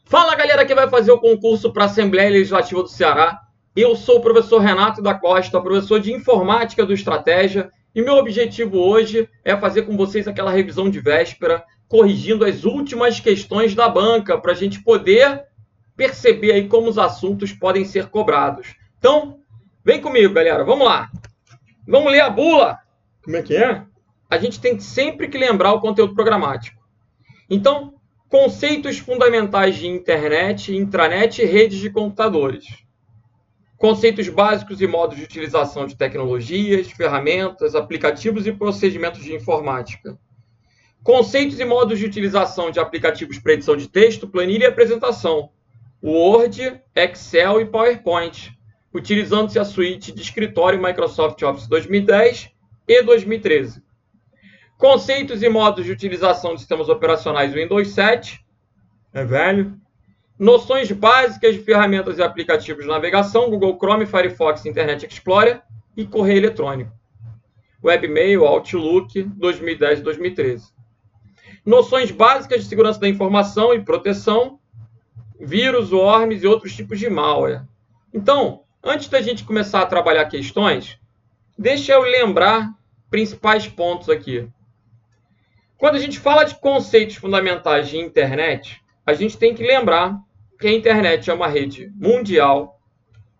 Fala, galera que vai fazer o concurso para a Assembleia Legislativa do Ceará. Eu sou o professor Renato da Costa, professor de Informática do Estratégia, e meu objetivo hoje é fazer com vocês aquela revisão de véspera, corrigindo as últimas questões da banca, para a gente poder perceber aí como os assuntos podem ser cobrados. Então, vem comigo, galera, vamos lá. Vamos ler a bula. Como é que é? A gente tem sempre que lembrar o conteúdo programático. Então, conceitos fundamentais de internet, intranet e redes de computadores. Conceitos básicos e modos de utilização de tecnologias, ferramentas, aplicativos e procedimentos de informática. Conceitos e modos de utilização de aplicativos para edição de texto, planilha e apresentação. Word, Excel e PowerPoint, utilizando-se a suíte de escritório Microsoft Office 2010 e 2013. Conceitos e modos de utilização de sistemas operacionais Windows 7, é velho. Noções básicas de ferramentas e aplicativos de navegação, Google Chrome, Firefox, Internet Explorer e correio eletrônico. Webmail, Outlook, 2010 e 2013. Noções básicas de segurança da informação e proteção, vírus, worms e outros tipos de malware. Então, antes da gente começar a trabalhar questões, deixa eu lembrar principais pontos aqui. Quando a gente fala de conceitos fundamentais de internet, a gente tem que lembrar que a internet é uma rede mundial,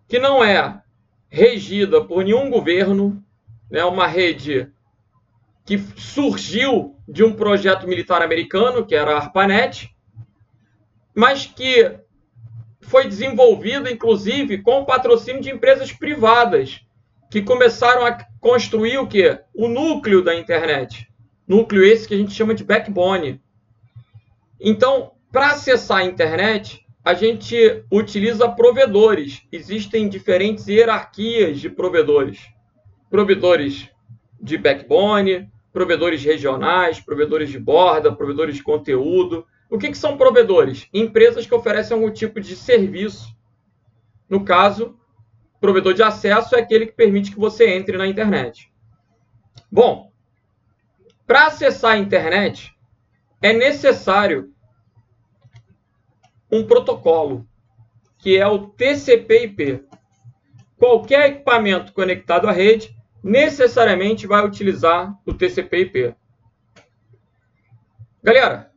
que não é regida por nenhum governo, é uma rede que surgiu de um projeto militar americano, que era a ARPANET, mas que foi desenvolvida, inclusive, com o patrocínio de empresas privadas, que começaram a construir o quê? O núcleo da internet. Núcleo esse que a gente chama de backbone. Então, para acessar a internet, a gente utiliza provedores. Existem diferentes hierarquias de provedores. Provedores de backbone, provedores regionais, provedores de borda, provedores de conteúdo. O que são provedores? Empresas que oferecem algum tipo de serviço. No caso, provedor de acesso é aquele que permite que você entre na internet. Bom, para acessar a internet, é necessário um protocolo, que é o TCP/IP. Qualquer equipamento conectado à rede necessariamente vai utilizar o TCP/IP. Galera,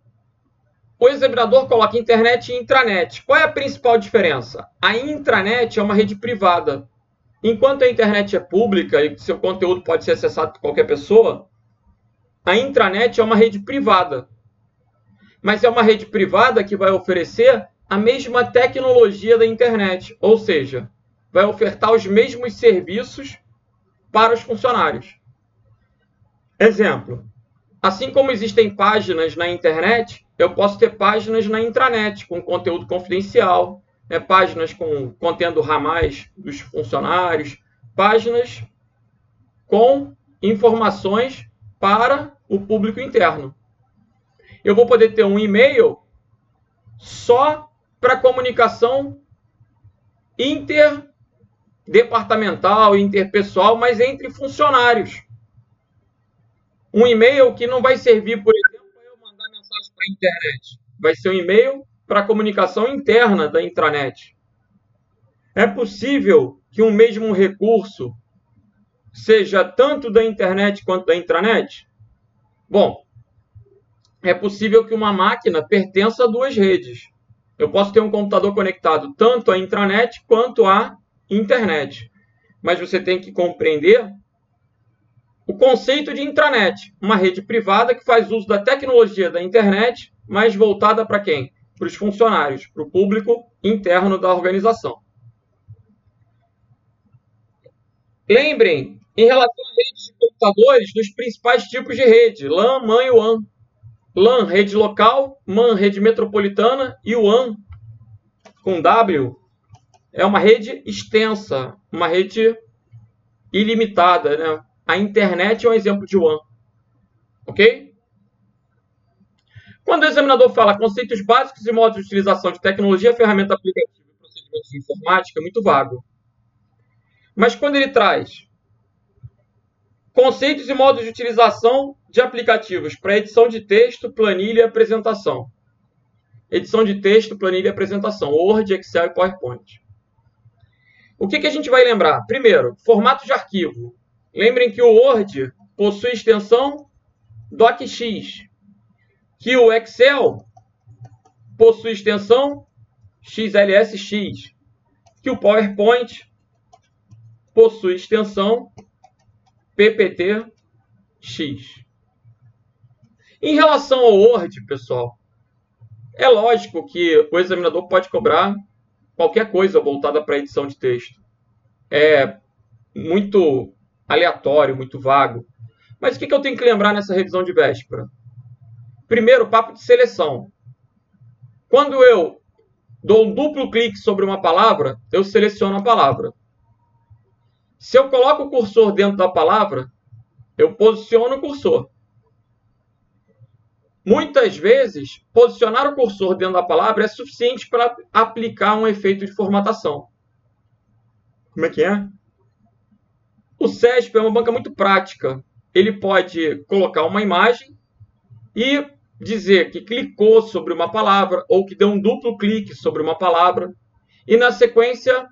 o examinador coloca internet e intranet. Qual é a principal diferença? A intranet é uma rede privada. Enquanto a internet é pública e seu conteúdo pode ser acessado por qualquer pessoa, a intranet é uma rede privada. Mas é uma rede privada que vai oferecer a mesma tecnologia da internet, ou seja, vai ofertar os mesmos serviços para os funcionários. Exemplo, assim como existem páginas na internet, eu posso ter páginas na intranet com conteúdo confidencial, páginas contendo ramais dos funcionários, páginas com informações para o público interno. Eu vou poder ter um e-mail só para comunicação interdepartamental, interpessoal, mas entre funcionários. Um e-mail que não vai servir, por exemplo, para eu mandar mensagem para a internet. Vai ser um e-mail para a comunicação interna da intranet. É possível que um mesmo recurso seja tanto da internet quanto da intranet? Bom, é possível que uma máquina pertença a duas redes. Eu posso ter um computador conectado tanto à intranet quanto à internet. Mas você tem que compreender o conceito de intranet, uma rede privada que faz uso da tecnologia da internet, mas voltada para quem? Para os funcionários, para o público interno da organização. Lembrem, em relação a redes de computadores, dos principais tipos de rede, LAN, MAN e WAN. LAN, rede local, MAN, rede metropolitana, e WAN, com W, é uma rede extensa, uma rede ilimitada, né? A internet é um exemplo de WAN. Ok? Quando o examinador fala conceitos básicos e modos de utilização de tecnologia, ferramenta aplicativa e procedimentos de informática, é muito vago. Mas quando ele traz conceitos e modos de utilização de aplicativos para edição de texto, planilha e apresentação. edição de texto, planilha e apresentação, Word, Excel e PowerPoint. O que a gente vai lembrar? Primeiro, formato de arquivo. Lembrem que o Word possui extensão DocX, que o Excel possui extensão XLSX, que o PowerPoint possui extensão PPTX. Em relação ao Word, pessoal, é lógico que o examinador pode cobrar qualquer coisa voltada para a edição de texto. É muito aleatório, muito vago. Mas o que eu tenho que lembrar nessa revisão de véspera? Primeiro, papo de seleção. Quando eu dou um duplo clique sobre uma palavra, eu seleciono a palavra. Se eu coloco o cursor dentro da palavra, eu posiciono o cursor. Muitas vezes, posicionar o cursor dentro da palavra é suficiente para aplicar um efeito de formatação. Como é que é? O CESP é uma banca muito prática. Ele pode colocar uma imagem e dizer que clicou sobre uma palavra ou que deu um duplo clique sobre uma palavra e, na sequência,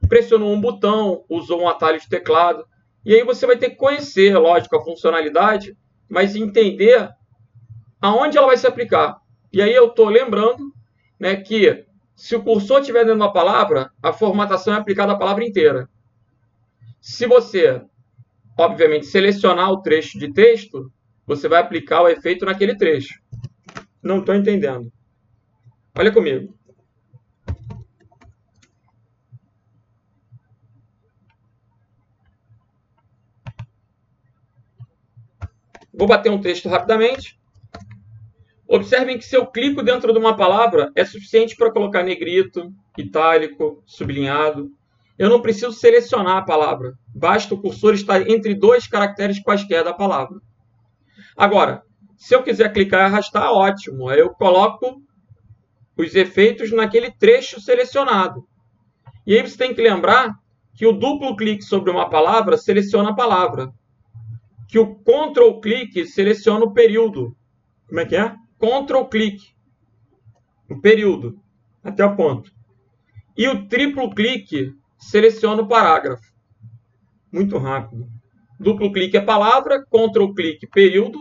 pressionou um botão, usou um atalho de teclado. E aí você vai ter que conhecer, lógico, a funcionalidade, mas entender aonde ela vai se aplicar. E aí eu estou lembrando, né, que se o cursor estiver dentro da palavra, a formatação é aplicada à palavra inteira. Se você, obviamente, selecionar o trecho de texto, você vai aplicar o efeito naquele trecho. Não estou entendendo. Olha comigo. Vou bater um texto rapidamente. Observem que se eu clico dentro de uma palavra, é suficiente para colocar negrito, itálico, sublinhado. Eu não preciso selecionar a palavra. Basta o cursor estar entre dois caracteres quaisquer da palavra. Agora, se eu quiser clicar e arrastar, ótimo. Aí eu coloco os efeitos naquele trecho selecionado. E aí você tem que lembrar que o duplo clique sobre uma palavra seleciona a palavra. Que o Ctrl clique seleciona o período. Como é que é? Ctrl clique. O período. Até o ponto. E o triplo clique seleciona o parágrafo. Muito rápido. Duplo clique é palavra, Ctrl clique período.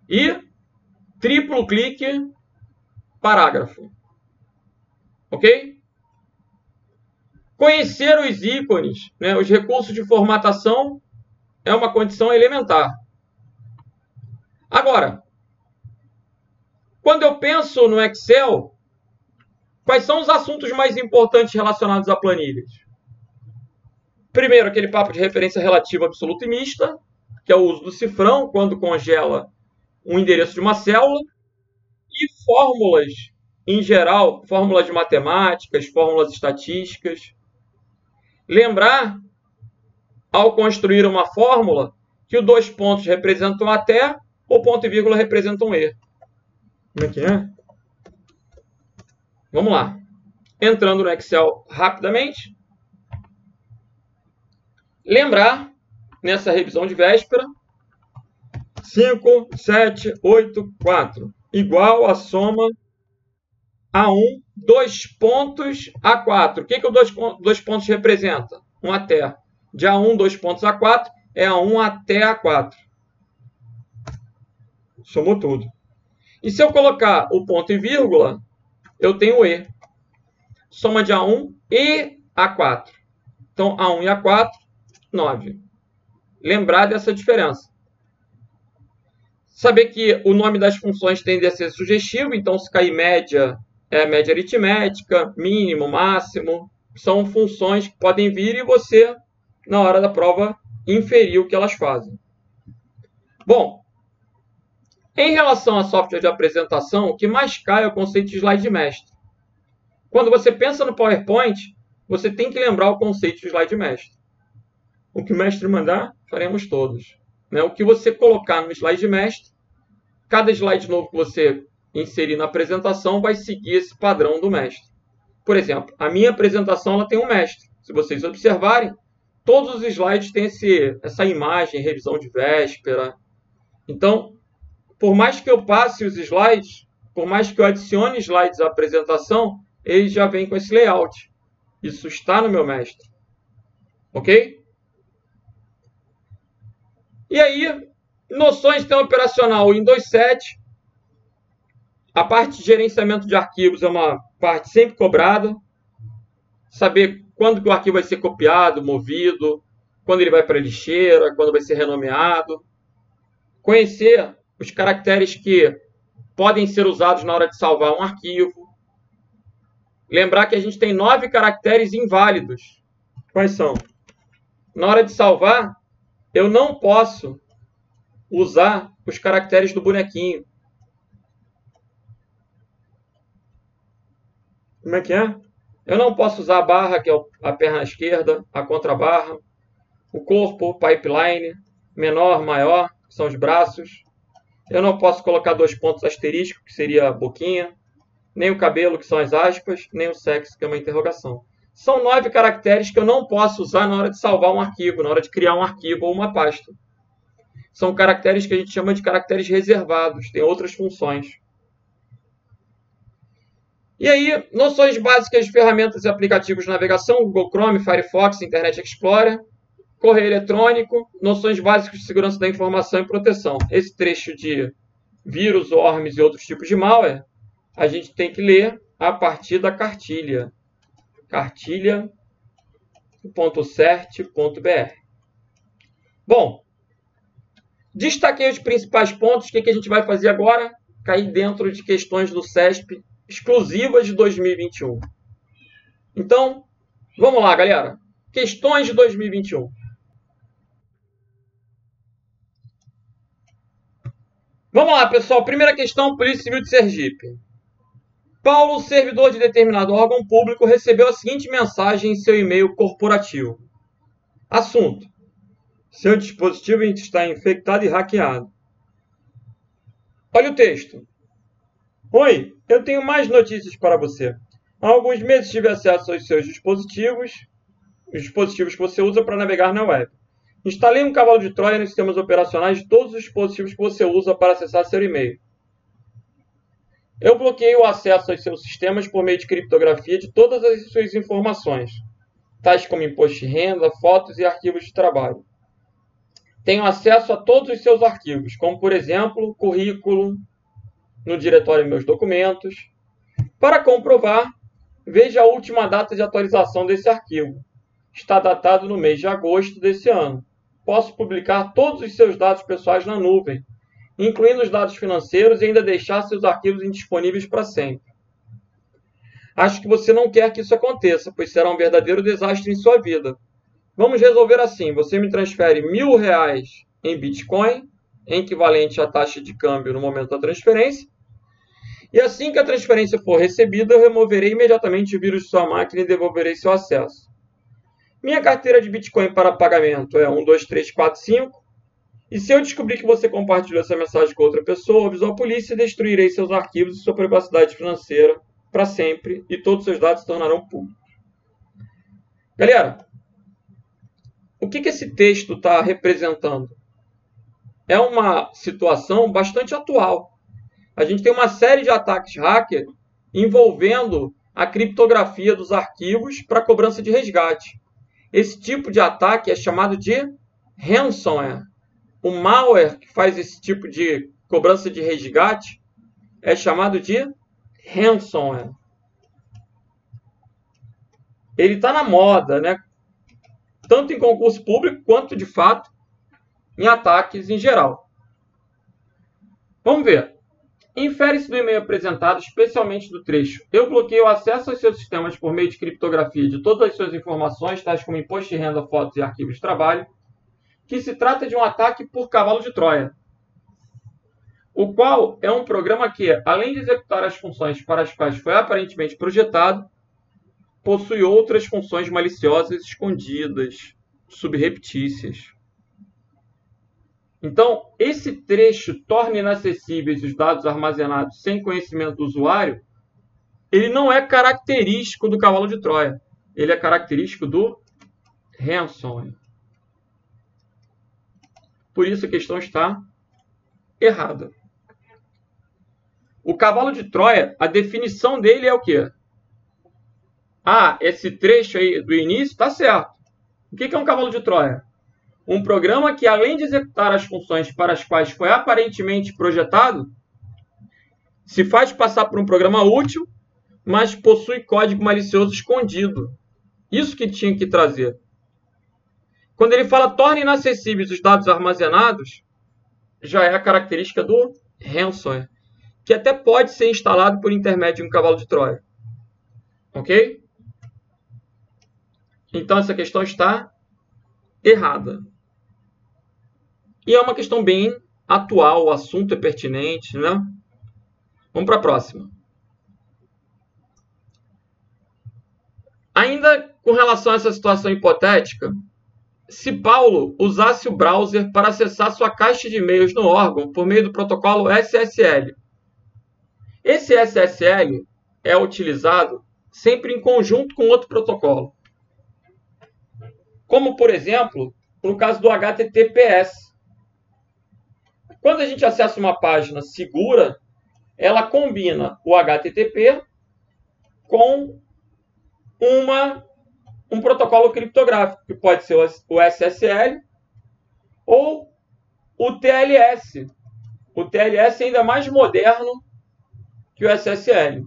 E triplo clique parágrafo. Ok? Conhecer os ícones, né, os recursos de formatação, é uma condição elementar. Agora, quando eu penso no Excel, quais são os assuntos mais importantes relacionados a planilhas? Primeiro, aquele papo de referência relativa absoluta e mista, que é o uso do cifrão, quando congela um endereço de uma célula, e fórmulas, em geral, fórmulas de matemáticas, fórmulas estatísticas. Lembrar, ao construir uma fórmula, que os dois pontos representam até, o ponto e vírgula representam E. Como é que é? Vamos lá. Entrando no Excel rapidamente. Lembrar, nessa revisão de véspera, 5, 7, 8, 4. Igual a soma A1, 2 pontos A4. O que os dois pontos representam? 1 até. De A1, 2 pontos A4, é A1 até A4. Somou tudo. E se eu colocar o ponto e vírgula, eu tenho E. Soma de A1 e A4. Então, A1 e A4, 9. Lembrar dessa diferença. Saber que o nome das funções tende a ser sugestivo, então se cair média, é média aritmética, mínimo, máximo. São funções que podem vir e você, na hora da prova, inferir o que elas fazem. Bom, em relação a software de apresentação, o que mais cai é o conceito de slide mestre. Quando você pensa no PowerPoint, você tem que lembrar o conceito de slide mestre. O que o mestre mandar, faremos todos. O que você colocar no slide mestre, cada slide novo que você inserir na apresentação vai seguir esse padrão do mestre. Por exemplo, a minha apresentação ela tem um mestre. Se vocês observarem, todos os slides têm essa imagem, revisão de véspera. Então, por mais que eu passe os slides, por mais que eu adicione slides à apresentação, ele já vem com esse layout. Isso está no meu mestre. Ok? E aí, noções de sistema operacional Windows 7. A parte de gerenciamento de arquivos é uma parte sempre cobrada. Saber quando que o arquivo vai ser copiado, movido, quando ele vai para a lixeira, quando vai ser renomeado. Conhecer os caracteres que podem ser usados na hora de salvar um arquivo. Lembrar que a gente tem 9 caracteres inválidos. Quais são? Na hora de salvar, eu não posso usar os caracteres do bonequinho. Como é que é? Eu não posso usar a barra, que é a perna esquerda, a contrabarra, o corpo, pipeline, menor, maior, que são os braços. Eu não posso colocar 2 pontos asterisco, que seria a boquinha, nem o cabelo, que são as aspas, nem o sexo, que é uma interrogação. São 9 caracteres que eu não posso usar na hora de salvar um arquivo, na hora de criar um arquivo ou uma pasta. São caracteres que a gente chama de caracteres reservados, tem outras funções. E aí, noções básicas de ferramentas e aplicativos de navegação, Google Chrome, Firefox, Internet Explorer, correio eletrônico, noções básicas de segurança da informação e proteção. Esse trecho de vírus, worms e outros tipos de malware, a gente tem que ler a partir da cartilha. cartilha.cert.br. Bom, destaquei os principais pontos. O que a gente vai fazer agora? Cair dentro de questões do CESP exclusivas de 2021. Então, vamos lá, galera. Questões de 2021. Vamos lá, pessoal. Primeira questão, Polícia Civil de Sergipe. Paulo, servidor de determinado órgão público, recebeu a seguinte mensagem em seu e-mail corporativo. Assunto: seu dispositivo está infectado e hackeado. Olha o texto. Oi, eu tenho mais notícias para você. Há alguns meses tive acesso aos seus dispositivos, os dispositivos que você usa para navegar na web. Instalei um cavalo de Troia nos sistemas operacionais de todos os dispositivos que você usa para acessar seu e-mail. Eu bloqueei o acesso aos seus sistemas por meio de criptografia de todas as suas informações, tais como imposto de renda, fotos e arquivos de trabalho. Tenho acesso a todos os seus arquivos, como, por exemplo, currículo, no diretório Meus Documentos. Para comprovar, veja a última data de atualização desse arquivo. Está datado no mês de agosto desse ano. Posso publicar todos os seus dados pessoais na nuvem, incluindo os dados financeiros, e ainda deixar seus arquivos indisponíveis para sempre. Acho que você não quer que isso aconteça, pois será um verdadeiro desastre em sua vida. Vamos resolver assim. Você me transfere R$1.000 em Bitcoin, equivalente à taxa de câmbio no momento da transferência, e assim que a transferência for recebida, eu removerei imediatamente o vírus de sua máquina e devolverei seu acesso. Minha carteira de Bitcoin para pagamento é 12345. E se eu descobrir que você compartilhou essa mensagem com outra pessoa, eu aviso a polícia e destruirei seus arquivos e sua privacidade financeira para sempre, e todos os seus dados se tornarão públicos. Galera, o que esse texto está representando? É uma situação bastante atual. A gente tem uma série de ataques hacker envolvendo a criptografia dos arquivos para cobrança de resgate. Esse tipo de ataque é chamado de ransomware. O malware que faz esse tipo de cobrança de resgate é chamado de ransomware. Ele está na moda, né? Tanto em concurso público quanto, de fato, em ataques em geral. Vamos ver. Infere-se do e-mail apresentado, especialmente do trecho: eu bloqueio o acesso aos seus sistemas por meio de criptografia de todas as suas informações, tais como imposto de renda, fotos e arquivos de trabalho, que se trata de um ataque por cavalo de Troia, o qual é um programa que, além de executar as funções para as quais foi aparentemente projetado, possui outras funções maliciosas escondidas, subreptícias. Então, esse trecho torna inacessíveis os dados armazenados sem conhecimento do usuário. Ele não é característico do cavalo de Troia. Ele é característico do ransomware. Por isso a questão está errada. O cavalo de Troia, a definição dele é o quê? Ah, esse trecho aí do início está certo. O que é um cavalo de Troia? Um programa que, além de executar as funções para as quais foi aparentemente projetado, se faz passar por um programa útil, mas possui código malicioso escondido. Isso que tinha que trazer. Quando ele fala torna inacessíveis os dados armazenados, já é a característica do ransomware, que até pode ser instalado por intermédio de um cavalo de Troia. Ok? Então essa questão está errada. E é uma questão bem atual, o assunto é pertinente, né? Vamos para a próxima. Ainda com relação a essa situação hipotética, se Paulo usasse o browser para acessar sua caixa de e-mails no órgão por meio do protocolo SSL. Esse SSL é utilizado sempre em conjunto com outro protocolo. Como, por exemplo, no caso do HTTPS. Quando a gente acessa uma página segura, ela combina o HTTP com um protocolo criptográfico, que pode ser o SSL ou o TLS. O TLS é ainda mais moderno que o SSL.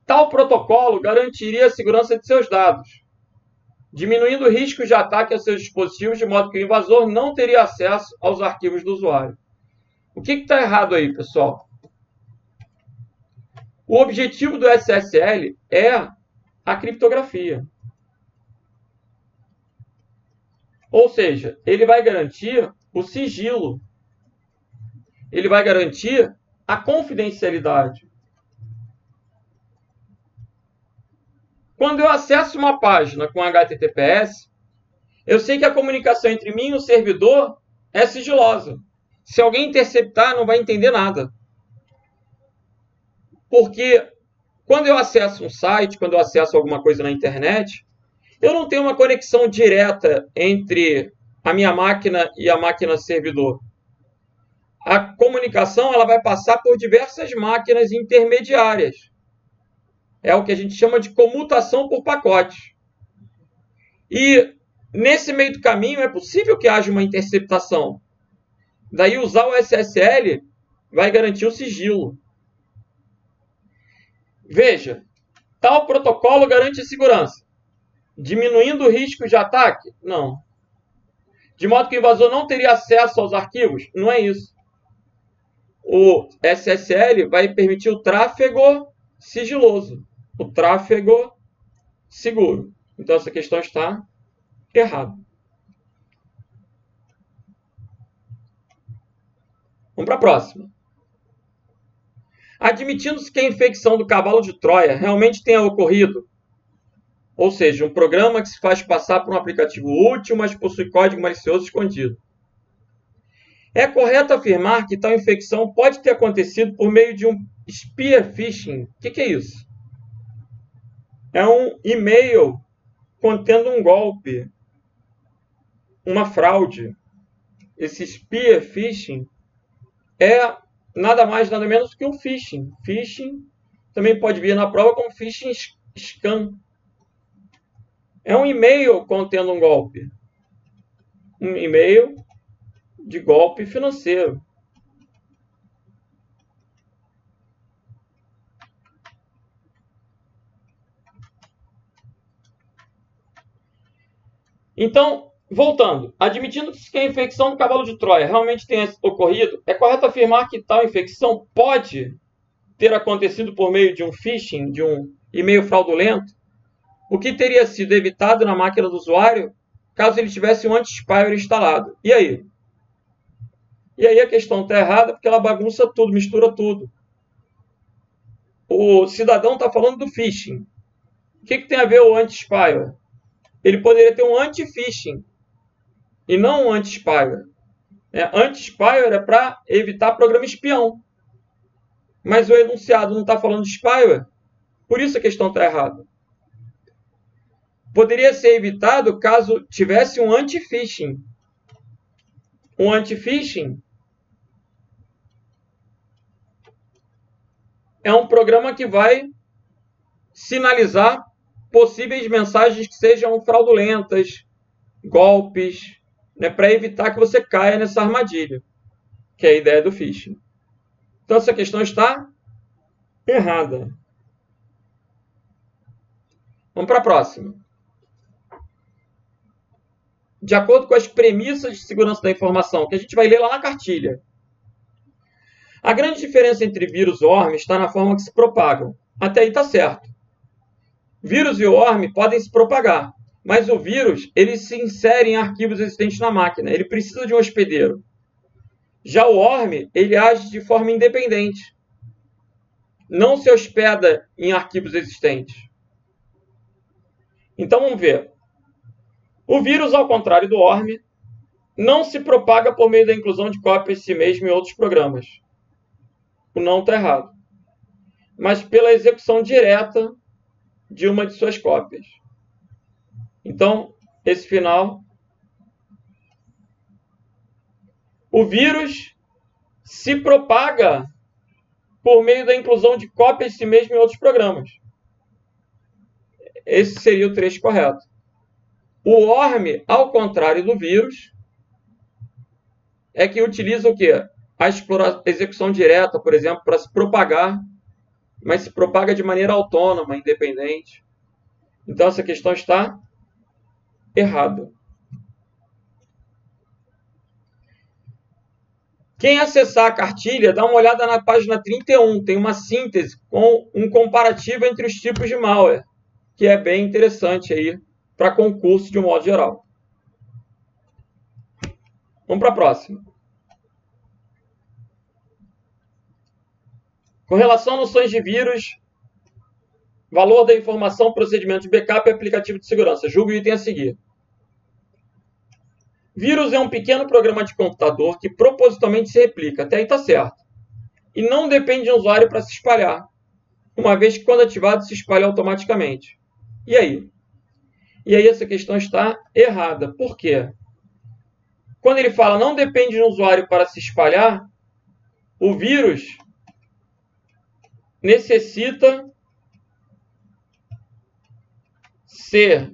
Tal protocolo garantiria a segurança de seus dados, diminuindo riscos de ataque a seus dispositivos, de modo que o invasor não teria acesso aos arquivos do usuário. O que está errado aí, pessoal? O objetivo do SSL é a criptografia. Ou seja, ele vai garantir o sigilo. Ele vai garantir a confidencialidade. Quando eu acesso uma página com HTTPS, eu sei que a comunicação entre mim e o servidor é sigilosa. Se alguém interceptar, não vai entender nada. Porque quando eu acesso um site, quando eu acesso alguma coisa na internet, eu não tenho uma conexão direta entre a minha máquina e a máquina servidor. A comunicação ela vai passar por diversas máquinas intermediárias. É o que a gente chama de comutação por pacote. E nesse meio do caminho é possível que haja uma interceptação. Daí usar o SSL vai garantir o sigilo. Veja, tal protocolo garante segurança, diminuindo o risco de ataque? Não. De modo que o invasor não teria acesso aos arquivos? Não é isso. O SSL vai permitir o tráfego sigiloso, o tráfego seguro. Então essa questão está errada. Vamos para a próxima. Admitindo-se que a infecção do cavalo de Troia realmente tenha ocorrido, ou seja, um programa que se faz passar por um aplicativo útil, mas possui código malicioso escondido. É correto afirmar que tal infecção pode ter acontecido por meio de um spear phishing. O que é isso? É um e-mail contendo um golpe, uma fraude. Esse spear phishing é nada mais, nada menos que um phishing. Phishing também pode vir na prova como phishing scam. É um e-mail contendo um golpe. Um e-mail de golpe financeiro. Então, voltando, admitindo que a infecção do cavalo de Troia realmente tenha ocorrido, é correto afirmar que tal infecção pode ter acontecido por meio de um phishing, de um e-mail fraudulento, o que teria sido evitado na máquina do usuário caso ele tivesse um anti-spyware instalado. E aí? E aí a questão está errada porque ela bagunça tudo, mistura tudo. O cidadão está falando do phishing. O que tem a ver o anti-spyware? Ele poderia ter um anti-phishing e não um anti-spyware. Anti-spyware é para evitar programa espião. Mas o enunciado não está falando de spyware. Por isso a questão está errada. Poderia ser evitado caso tivesse um anti-phishing. Um anti-phishing é um programa que vai sinalizar possíveis mensagens que sejam fraudulentas, golpes, né, para evitar que você caia nessa armadilha, que é a ideia do phishing. Então, essa questão está errada. Vamos para a próxima. De acordo com as premissas de segurança da informação, que a gente vai ler lá na cartilha. A grande diferença entre vírus e worm está na forma que se propagam. Até aí está certo. Vírus e worm podem se propagar, mas o vírus ele se insere em arquivos existentes na máquina. Ele precisa de um hospedeiro. Já o worm ele age de forma independente. Não se hospeda em arquivos existentes. Então vamos ver. O vírus, ao contrário do worm, não se propaga por meio da inclusão de cópias de si mesmo em outros programas. O não está errado. Mas pela execução direta de uma de suas cópias. Então, esse final. O vírus se propaga por meio da inclusão de cópias de si mesmo em outros programas. Esse seria o trecho correto. O worm, ao contrário do vírus, é que utiliza o quê? A execução direta, por exemplo, para se propagar, mas se propaga de maneira autônoma, independente. Então, essa questão está errada. Quem acessar a cartilha, dá uma olhada na página 31. Tem uma síntese com um comparativo entre os tipos de malware, que é bem interessante aí para concurso de um modo geral. Vamos para a próxima. Com relação a noções de vírus, valor da informação, procedimento de backup e aplicativo de segurança. Julgue o item a seguir. Vírus é um pequeno programa de computador que propositalmente se replica. Até aí está certo. E não depende de um usuário para se espalhar, uma vez que quando ativado se espalha automaticamente. E aí? E aí essa questão está errada. Por quê? Quando ele fala não depende de um usuário para se espalhar, o vírus necessita ser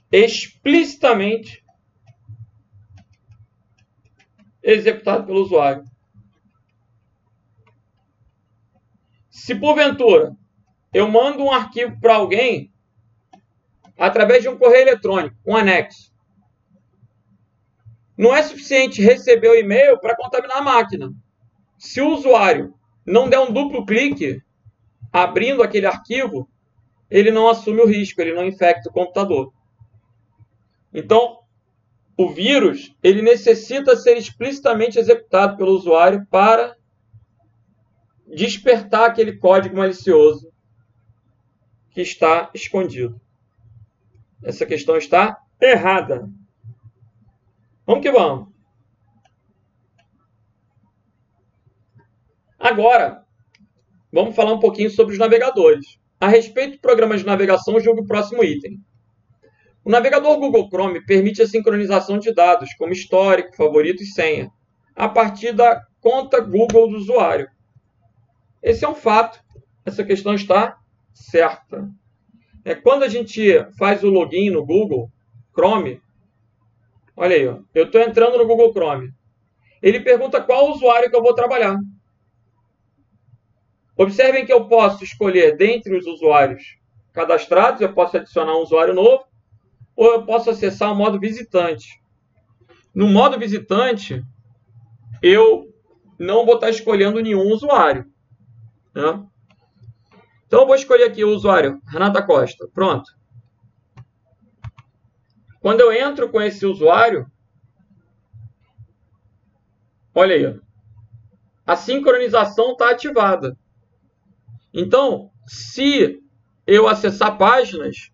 explicitamente executado pelo usuário. Se porventura eu mando um arquivo para alguém através de um correio eletrônico, um anexo, não é suficiente receber o e-mail para contaminar a máquina. Se o usuário não der um duplo clique abrindo aquele arquivo, ele não assume o risco, ele não infecta o computador. Então, o vírus ele necessita ser explicitamente executado pelo usuário para despertar aquele código malicioso que está escondido. Essa questão está errada. Vamos que vamos. Agora, vamos falar um pouquinho sobre os navegadores. A respeito de programas de navegação, julgue o próximo item. O navegador Google Chrome permite a sincronização de dados, como histórico, favorito e senha, a partir da conta Google do usuário. Esse é um fato. Essa questão está certa. Quando a gente faz o login no Google Chrome, olha aí, ó, eu estou entrando no Google Chrome. Ele pergunta qual usuário que eu vou trabalhar. Observem que eu posso escolher dentre os usuários cadastrados, eu posso adicionar um usuário novo, ou eu posso acessar o modo visitante. No modo visitante, eu não vou estar escolhendo nenhum usuário, né? Então, eu vou escolher aqui o usuário, Renata Costa. Pronto. Quando eu entro com esse usuário, olha aí, a sincronização está ativada. Então, se eu acessar páginas,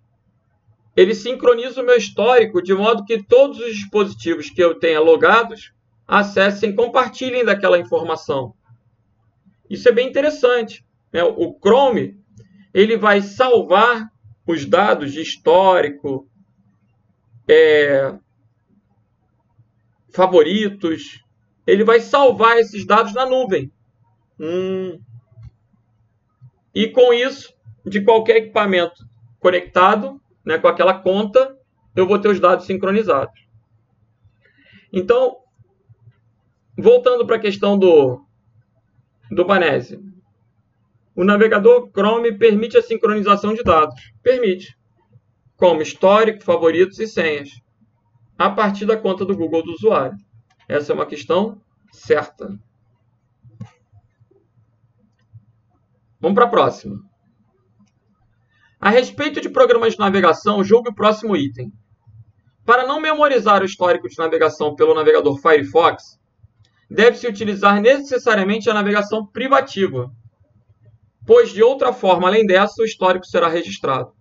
ele sincroniza o meu histórico de modo que todos os dispositivos que eu tenha logados acessem, compartilhem daquela informação. Isso é bem interessante, né? O Chrome ele vai salvar os dados de histórico, favoritos. Ele vai salvar esses dados na nuvem. E com isso, de qualquer equipamento conectado, né, com aquela conta, eu vou ter os dados sincronizados. Então, voltando para a questão do Banese. O navegador Chrome permite a sincronização de dados. Permite. Como histórico, favoritos e senhas. A partir da conta do Google do usuário. Essa é uma questão certa. Vamos para a próxima. A respeito de programas de navegação, julgue o próximo item. Para não memorizar o histórico de navegação pelo navegador Firefox, deve-se utilizar necessariamente a navegação privativa, pois de outra forma, além dessa, o histórico será registrado.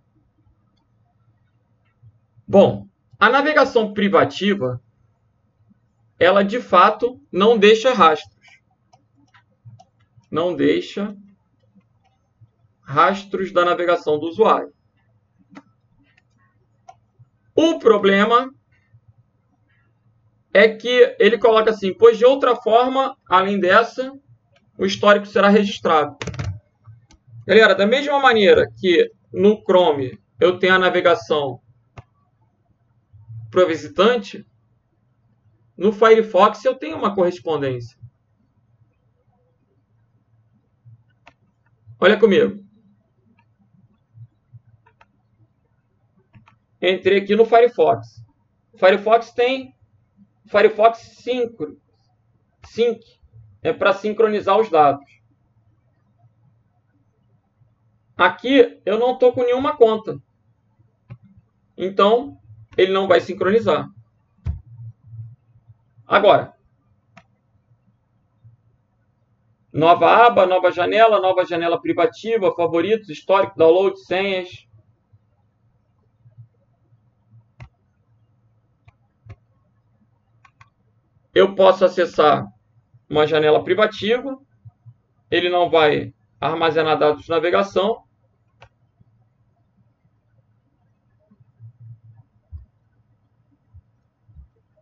Bom, a navegação privativa, ela de fato não deixa rastros. Não deixa rastros da navegação do usuário. O problema é que ele coloca assim, pois de outra forma, além dessa, o histórico será registrado. Galera, da mesma maneira que no Chrome eu tenho a navegação para o visitante, no Firefox eu tenho uma correspondência. Olha comigo. Entrei aqui no Firefox. O Firefox tem Firefox Sync. É para sincronizar os dados. Aqui eu não estou com nenhuma conta. Então, ele não vai sincronizar. Agora, nova aba, nova janela privativa, favoritos, histórico, download, senhas. Eu posso acessar uma janela privativa. Ele não vai armazenar dados de navegação.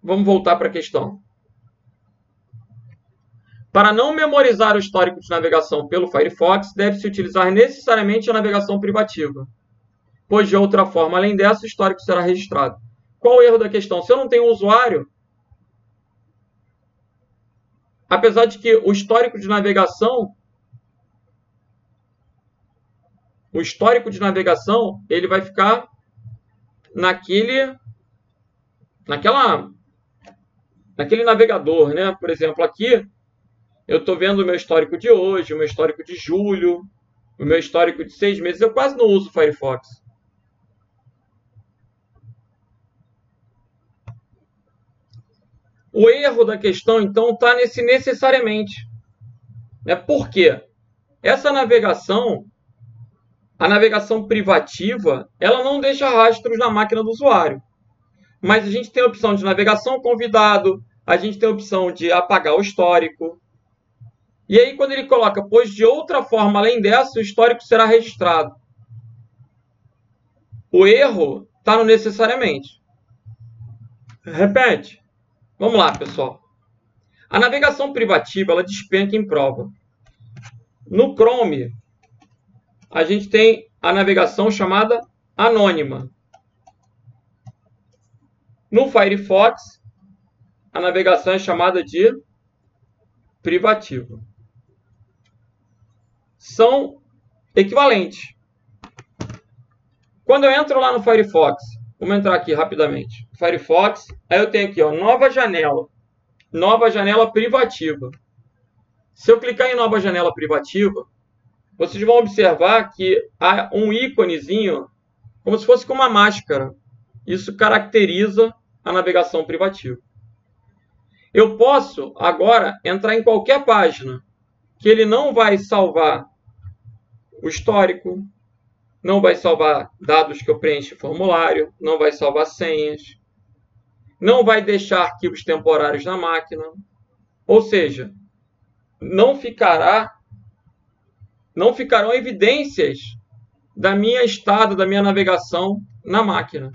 Vamos voltar para a questão. Para não memorizar o histórico de navegação pelo Firefox, deve-se utilizar necessariamente a navegação privativa, pois de outra forma, além dessa, o histórico será registrado. Qual o erro da questão? Se eu não tenho um usuário, apesar de que o histórico de navegação, ele vai ficar naquele navegador, né? Por exemplo, aqui eu estou vendo o meu histórico de hoje, o meu histórico de julho, o meu histórico de 6 meses. Eu quase não uso o Firefox. O erro da questão, então, está nesse necessariamente. Por quê? Essa navegação, a navegação privativa, ela não deixa rastros na máquina do usuário. Mas a gente tem a opção de navegação convidado, a gente tem a opção de apagar o histórico. E aí, quando ele coloca, pois de outra forma, além dessa, o histórico será registrado. O erro está no necessariamente. Repete. Vamos lá, pessoal. A navegação privativa, ela despenca em prova. No Chrome, a gente tem a navegação chamada anônima. No Firefox, a navegação é chamada de privativa. São equivalentes. Quando eu entro lá no Firefox, vamos entrar aqui rapidamente. Firefox, aí eu tenho aqui, ó, nova janela privativa. Se eu clicar em nova janela privativa, vocês vão observar que há um íconezinho, como se fosse com uma máscara. Isso caracteriza a navegação privativa. Eu posso agora entrar em qualquer página que ele não vai salvar o histórico, não vai salvar dados que eu preencho em formulário, não vai salvar senhas, não vai deixar arquivos temporários na máquina. Ou seja, não ficarão evidências da minha estada, da minha navegação na máquina.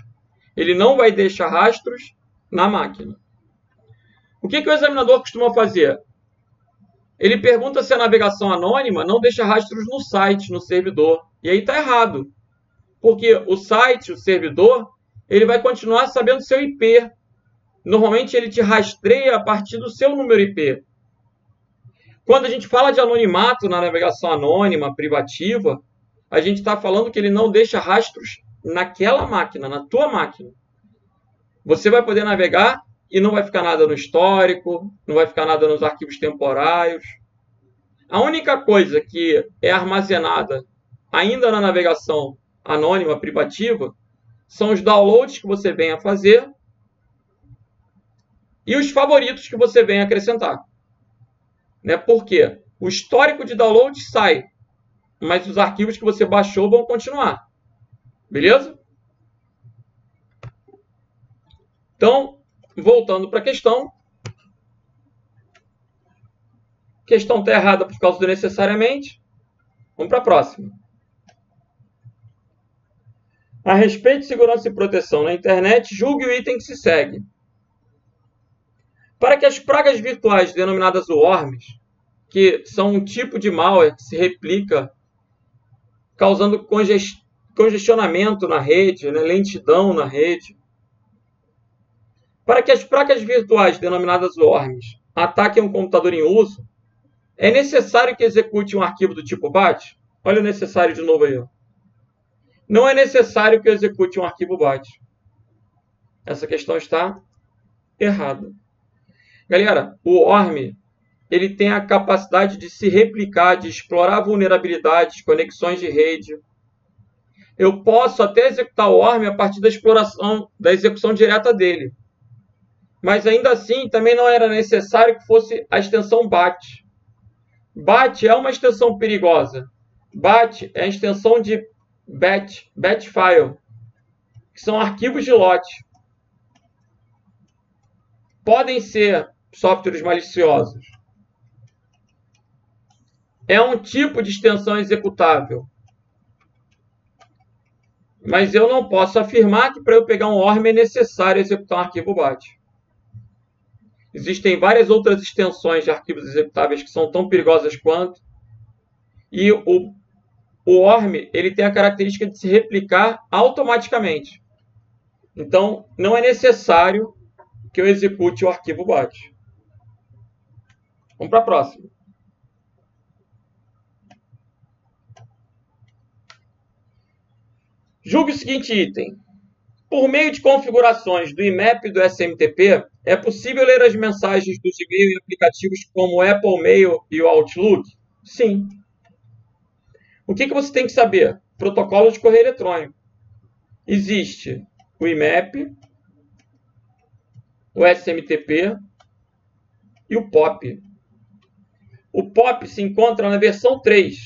Ele não vai deixar rastros na máquina. O que o examinador costuma fazer? Ele pergunta se a navegação anônima não deixa rastros no site, no servidor. E aí está errado. Porque o site, o servidor, ele vai continuar sabendo seu IP. Normalmente ele te rastreia a partir do seu número IP. Quando a gente fala de anonimato na navegação anônima, privativa, a gente está falando que ele não deixa rastros naquela máquina, na tua máquina. Você vai poder navegar e não vai ficar nada no histórico, não vai ficar nada nos arquivos temporários. A única coisa que é armazenada ainda na navegação anônima, privativa, são os downloads que você vem a fazer e os favoritos que você vem a acrescentar. Por quê? O histórico de download sai, mas os arquivos que você baixou vão continuar. Beleza? Então, voltando para a questão. A questão está errada por causa do necessariamente. Vamos para a próxima. A respeito de segurança e proteção na internet, julgue o item que se segue. Para que as pragas virtuais denominadas worms, que são um tipo de malware que se replica, causando congestionamento na rede, lentidão na rede. Para que as pragas virtuais denominadas worms ataquem um computador em uso, é necessário que execute um arquivo do tipo BAT? Olha o necessário de novo aí. Não é necessário que eu execute um arquivo BAT. Essa questão está errada. Galera, o worm ele tem a capacidade de se replicar, de explorar vulnerabilidades, conexões de rede. Eu posso até executar o worm a partir da exploração, da execução direta dele. Mas ainda assim, também não era necessário que fosse a extensão BAT. BAT é uma extensão perigosa. BAT é a extensão de batch file, que são arquivos de lote. Podem ser softwares maliciosos. É um tipo de extensão executável. Mas eu não posso afirmar que para eu pegar um worm é necessário executar um arquivo BAT. Existem várias outras extensões de arquivos executáveis que são tão perigosas quanto. E o worm ele tem a característica de se replicar automaticamente. Então, não é necessário que eu execute o arquivo BAT. Vamos para a próxima. Julgue o seguinte item. Por meio de configurações do IMAP e do SMTP, é possível ler as mensagens do Gmail em aplicativos como o Apple Mail e o Outlook? Sim. O que você tem que saber? Protocolo de correio eletrônico. Existe o IMAP, o SMTP e o POP. O POP se encontra na versão 3.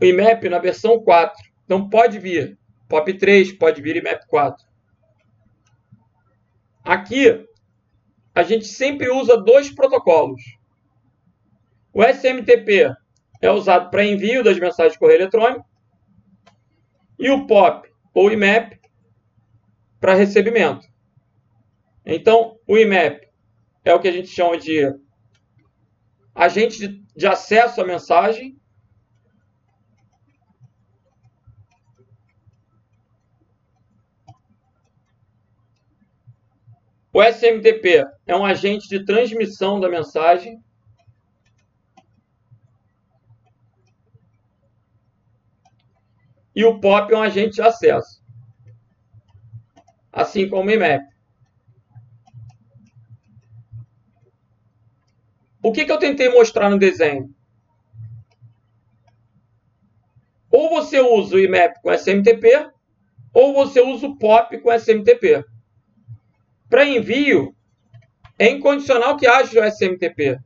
O IMAP na versão 4. Então pode vir POP 3, pode vir IMAP 4. Aqui, a gente sempre usa dois protocolos. O SMTP é usado para envio das mensagens de correio eletrônico e o POP ou IMAP para recebimento. Então, o IMAP é o que a gente chama de agente de acesso à mensagem. O SMTP é um agente de transmissão da mensagem. E o POP é um agente de acesso. Assim como o IMAP. O que eu tentei mostrar no desenho? Ou você usa o IMAP com SMTP, ou você usa o POP com SMTP. Para envio, é incondicional que haja o SMTP.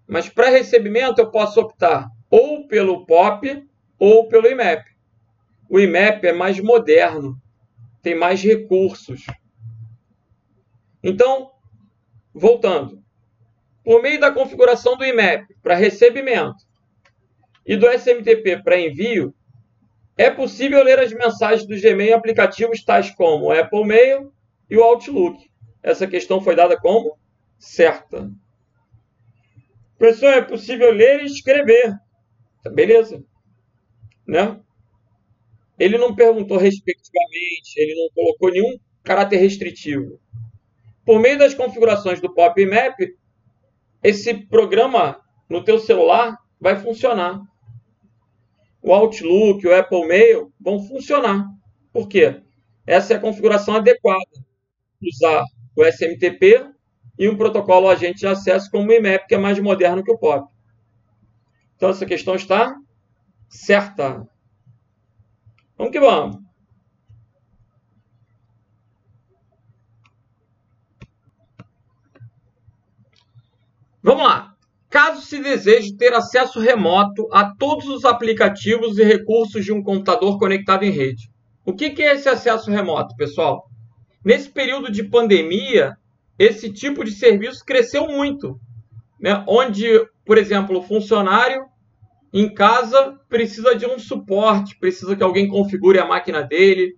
Mas para recebimento, eu posso optar ou pelo POP ou pelo IMAP. O IMAP é mais moderno, tem mais recursos. Então, voltando. Por meio da configuração do IMAP para recebimento e do SMTP para envio, é possível ler as mensagens do Gmail em aplicativos tais como o Apple Mail e o Outlook. Essa questão foi dada como certa. Professor, é possível ler e escrever. Beleza. Né? Ele não perguntou respectivamente, ele não colocou nenhum caráter restritivo. Por meio das configurações do PopMap, esse programa no teu celular vai funcionar. O Outlook, o Apple Mail vão funcionar. Por quê? Essa é a configuração adequada. Usar o SMTP e um protocolo agente de acesso como o IMAP, que é mais moderno que o POP. Então, essa questão está certa. Vamos que vamos. Vamos lá. Caso se deseje ter acesso remoto a todos os aplicativos e recursos de um computador conectado em rede. O que é esse acesso remoto, pessoal? Nesse período de pandemia, esse tipo de serviço cresceu muito, né? Onde, por exemplo, o funcionário em casa precisa de um suporte, precisa que alguém configure a máquina dele.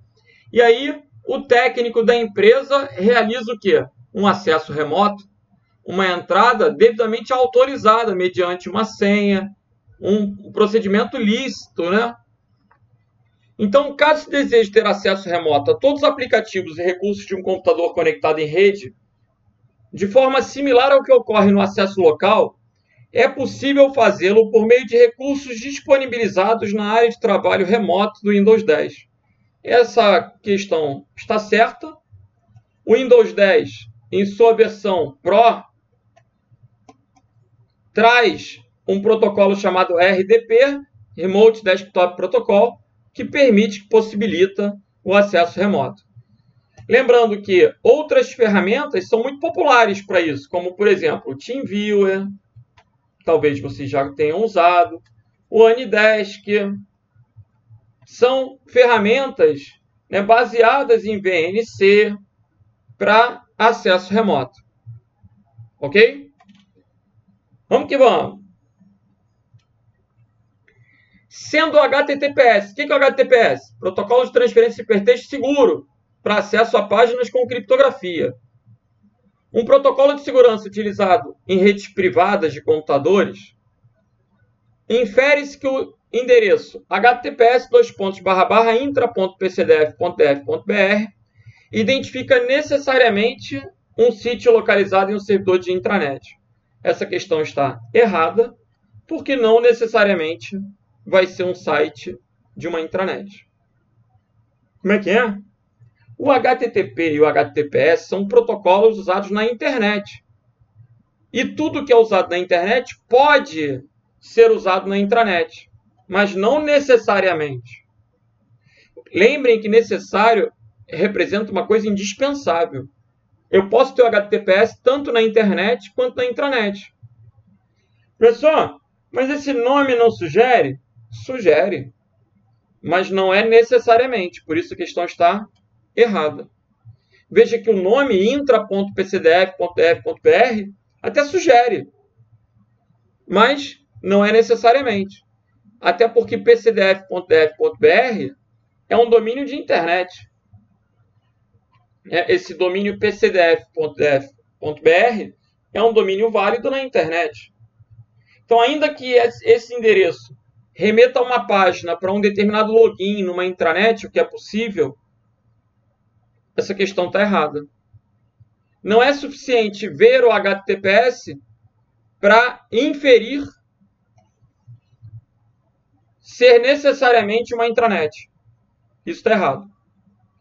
E aí, o técnico da empresa realiza o quê? Um acesso remoto, uma entrada devidamente autorizada mediante uma senha, um procedimento lícito, né? Então, caso se deseje ter acesso remoto a todos os aplicativos e recursos de um computador conectado em rede, de forma similar ao que ocorre no acesso local, é possível fazê-lo por meio de recursos disponibilizados na área de trabalho remoto do Windows 10. Essa questão está certa. O Windows 10, em sua versão Pro, traz um protocolo chamado RDP, Remote Desktop Protocol, que permite, que possibilita o acesso remoto. Lembrando que outras ferramentas são muito populares para isso, como, por exemplo, o TeamViewer, talvez vocês já tenham usado, o Anydesk. São ferramentas, né, baseadas em VNC para acesso remoto. Ok? Vamos que vamos. Sendo o HTTPS. O que é o HTTPS? Protocolo de transferência de hipertexto seguro para acesso a páginas com criptografia. Um protocolo de segurança utilizado em redes privadas de computadores. Infere-se que o endereço https://intra.pcdf.df.br identifica necessariamente um sítio localizado em um servidor de intranet. Essa questão está errada, porque não necessariamente vai ser um site de uma intranet. Como é que é? O HTTP e o HTTPS são protocolos usados na internet. E tudo que é usado na internet pode ser usado na intranet, mas não necessariamente. Lembrem que necessário representa uma coisa indispensável. Eu posso ter o HTTPS tanto na internet quanto na intranet. Professor, mas esse nome não sugere? Sugere, mas não é necessariamente, por isso a questão está errada. Veja que o nome intra.pcdf.df.br até sugere, mas não é necessariamente. Até porque pcdf.df.br é um domínio de internet. Esse domínio pcdf.def.br é um domínio válido na internet. Então, ainda que esse endereço remeta a uma página para um determinado login numa intranet, o que é possível, essa questão está errada. Não é suficiente ver o HTTPS para inferir ser necessariamente uma intranet. Isso está errado.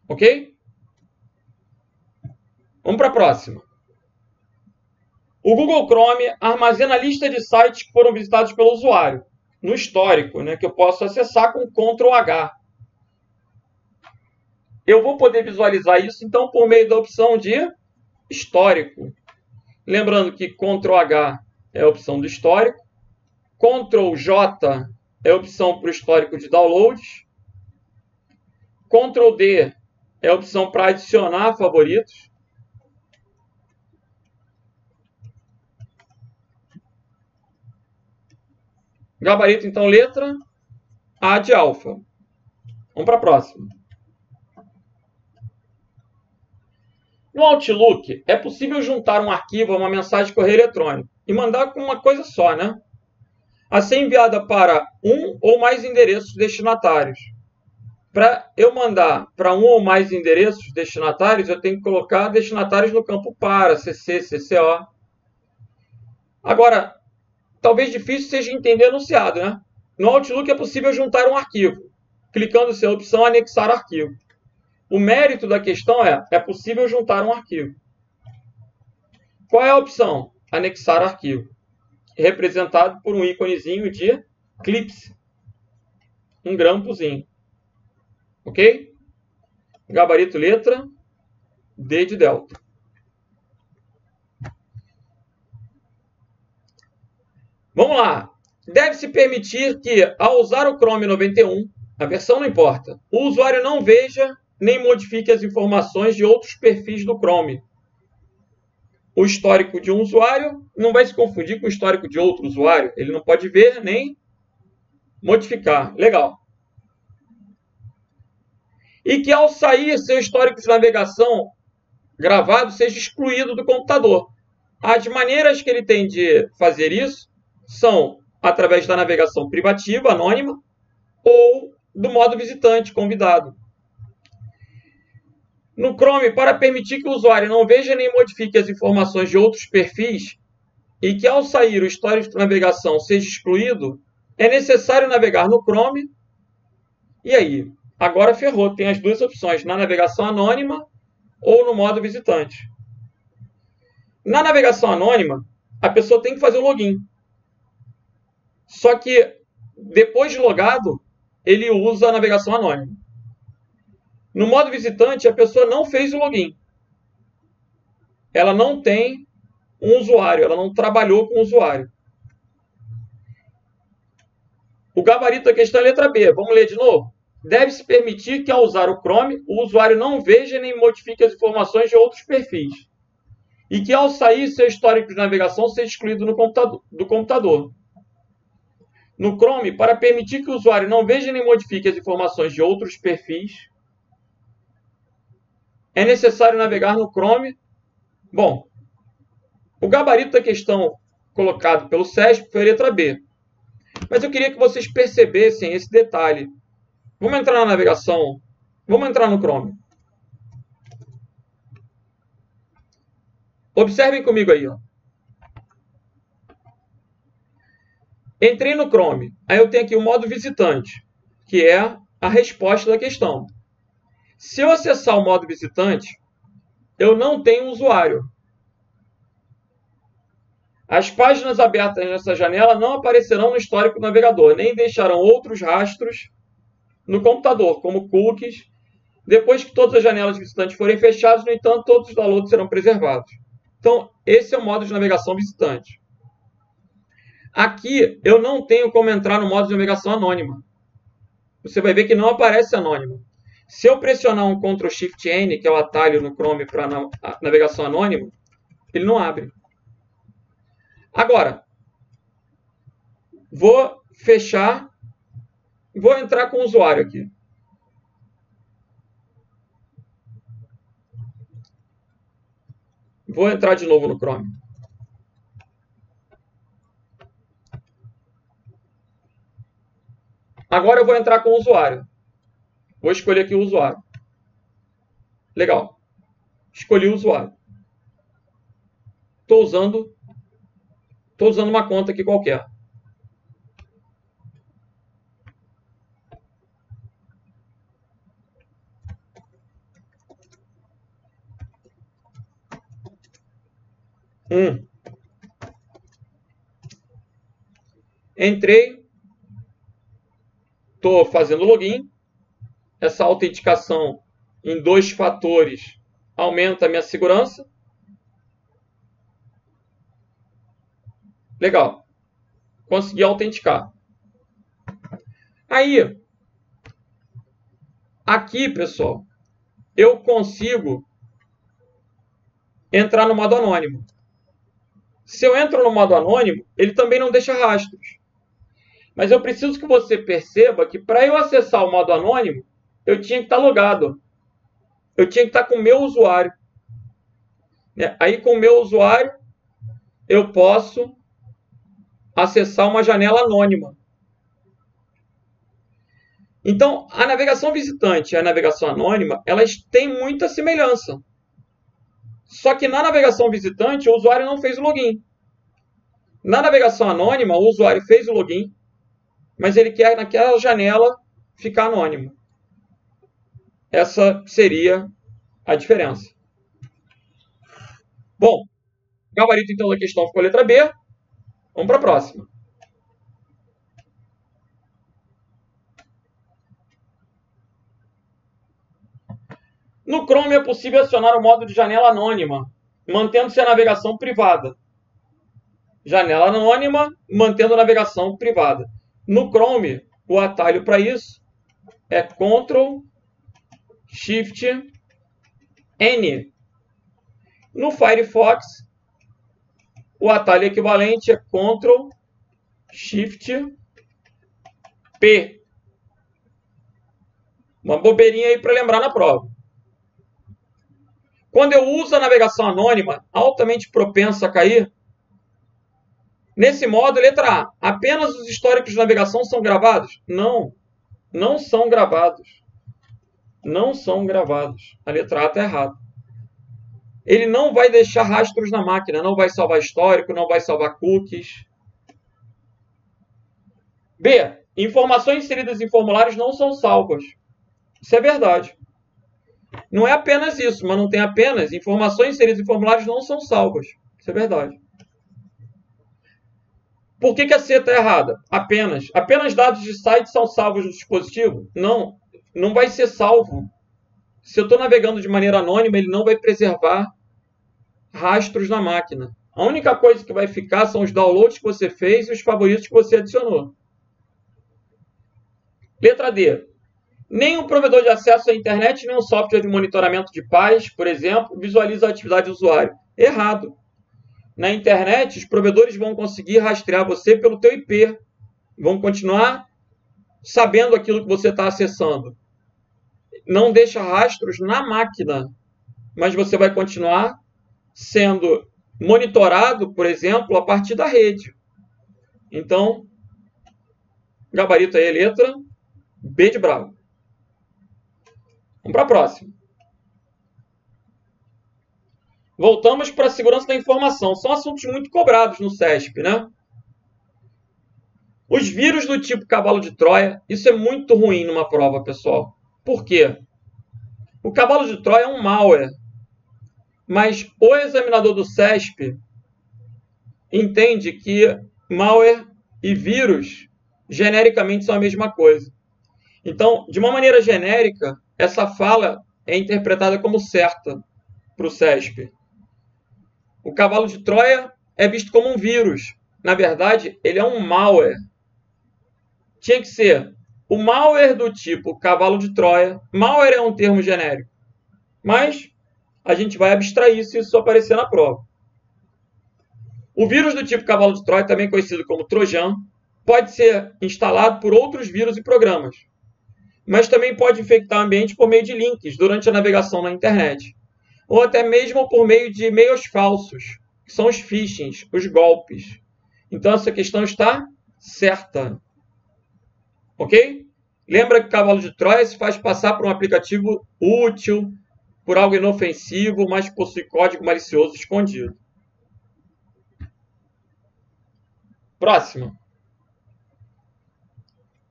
Ok? Vamos para a próxima. O Google Chrome armazena a lista de sites que foram visitados pelo usuário, no histórico, né, que eu posso acessar com Ctrl H. Eu vou poder visualizar isso, então, por meio da opção de histórico. Lembrando que Ctrl H é a opção do histórico, Ctrl J é a opção para o histórico de downloads, Ctrl D é a opção para adicionar favoritos, gabarito, então, letra A de alfa. Vamos para a próxima. No Outlook, é possível juntar um arquivo a uma mensagem de correio eletrônico e mandar com uma coisa só, né? A ser enviada para um ou mais endereços destinatários. Para eu mandar para um ou mais endereços destinatários, eu tenho que colocar destinatários no campo para, CC, CCO. Agora, talvez difícil seja entender enunciado, né? No Outlook é possível juntar um arquivo, clicando-se a opção anexar arquivo. O mérito da questão é possível juntar um arquivo. Qual é a opção? Anexar arquivo. Representado por um íconezinho de Eclipse. Um grampozinho. Ok? Gabarito letra D de delta. Vamos lá. Deve-se permitir que, ao usar o Chrome 91, a versão não importa, o usuário não veja nem modifique as informações de outros perfis do Chrome. O histórico de um usuário não vai se confundir com o histórico de outro usuário. Ele não pode ver nem modificar. Legal. E que ao sair seu histórico de navegação gravado seja excluído do computador. As maneiras que ele tem de fazer isso são através da navegação privativa, anônima, ou do modo visitante, convidado. No Chrome, para permitir que o usuário não veja nem modifique as informações de outros perfis e que ao sair o histórico de navegação seja excluído, é necessário navegar no Chrome. E aí? Agora ferrou, tem as duas opções, na navegação anônima ou no modo visitante. Na navegação anônima, a pessoa tem que fazer o login. Só que, depois de logado, ele usa a navegação anônima. No modo visitante, a pessoa não fez o login. Ela não tem um usuário, ela não trabalhou com o usuário. O gabarito da questão é a letra B. Vamos ler de novo? Deve-se permitir que, ao usar o Chrome, o usuário não veja nem modifique as informações de outros perfis. E que, ao sair seu histórico de navegação, seja excluído do computador. No Chrome, para permitir que o usuário não veja nem modifique as informações de outros perfis, é necessário navegar no Chrome. Bom, o gabarito da questão colocado pelo SESP foi a letra B. Mas eu queria que vocês percebessem esse detalhe. Vamos entrar na navegação. Vamos entrar no Chrome. Observem comigo aí. Ó. Entrei no Chrome. Aí eu tenho aqui o modo visitante, que é a resposta da questão. Se eu acessar o modo visitante, eu não tenho usuário. As páginas abertas nessa janela não aparecerão no histórico do navegador, nem deixarão outros rastros no computador, como cookies. Depois que todas as janelas visitantes forem fechadas, no entanto, todos os downloads serão preservados. Então, esse é o modo de navegação visitante. Aqui, eu não tenho como entrar no modo de navegação anônima. Você vai ver que não aparece anônimo. Se eu pressionar um Ctrl+Shift+N, que é o atalho no Chrome para navegação anônima, ele não abre. Agora, vou fechar, vou entrar com o usuário aqui. Vou entrar de novo no Chrome. Agora eu vou entrar com o usuário. Vou escolher aqui o usuário. Legal. Escolhi o usuário. Estou usando uma conta aqui qualquer. Entrei. Estou fazendo login. Essa autenticação em 2 fatores aumenta a minha segurança. Legal. Consegui autenticar. Aí, aqui, pessoal, eu consigo entrar no modo anônimo. Se eu entro no modo anônimo, ele também não deixa rastros. Mas eu preciso que você perceba que para eu acessar o modo anônimo, eu tinha que estar logado. Eu tinha que estar com o meu usuário. né? Aí, com o meu usuário, eu posso acessar uma janela anônima. Então, a navegação visitante e a navegação anônima, elas têm muita semelhança. Só que na navegação visitante, o usuário não fez o login. Na navegação anônima, o usuário fez o login, mas ele quer, naquela janela, ficar anônimo. Essa seria a diferença. Bom, gabarito, então, da questão ficou a letra B. Vamos para a próxima. No Chrome é possível acionar o modo de janela anônima, mantendo-se a navegação privada. Janela anônima, mantendo a navegação privada. No Chrome, o atalho para isso é Ctrl Shift N. No Firefox, o atalho equivalente é Ctrl Shift P. Uma bobeirinha aí para lembrar na prova. Quando eu uso a navegação anônima, altamente propensa a cair, nesse modo, letra A, apenas os históricos de navegação são gravados? Não, não são gravados. Não são gravados. A letra A está errada. Ele não vai deixar rastros na máquina, não vai salvar histórico, não vai salvar cookies. B, informações inseridas em formulários não são salvas. Isso é verdade. Não é apenas isso, mas não tem apenas. Informações inseridas em formulários não são salvas. Isso é verdade. Por que a C está errada? Apenas. Apenas dados de site são salvos no dispositivo? Não. Não vai ser salvo. Se eu estou navegando de maneira anônima, ele não vai preservar rastros na máquina. A única coisa que vai ficar são os downloads que você fez e os favoritos que você adicionou. Letra D. Nenhum provedor de acesso à internet, nenhum software de monitoramento de paz, por exemplo, visualiza a atividade do usuário. Errado. Na internet, os provedores vão conseguir rastrear você pelo teu IP. Vão continuar sabendo aquilo que você está acessando. Não deixa rastros na máquina, mas você vai continuar sendo monitorado, por exemplo, a partir da rede. Então, gabarito aí, letra B de bravo. Vamos para a próxima. Voltamos para a segurança da informação. São assuntos muito cobrados no CESP, né? Os vírus do tipo cavalo de Troia, isso é muito ruim numa prova, pessoal. Por quê? O cavalo de Troia é um malware, mas o examinador do CESP entende que malware e vírus genericamente são a mesma coisa. Então, de uma maneira genérica, essa fala é interpretada como certa para o CESP. O cavalo de Troia é visto como um vírus. Na verdade, ele é um malware. Tinha que ser o malware do tipo cavalo de Troia. Malware é um termo genérico. Mas a gente vai abstrair se isso aparecer na prova. O vírus do tipo cavalo de Troia, também conhecido como Trojan, pode ser instalado por outros vírus e programas. Mas também pode infectar o ambiente por meio de links durante a navegação na internet. Ou até mesmo por meio de e-mails falsos, que são os phishings, os golpes. Então essa questão está certa. Ok? Lembra que o cavalo de Troia se faz passar por um aplicativo útil, por algo inofensivo, mas possui código malicioso escondido. Próximo.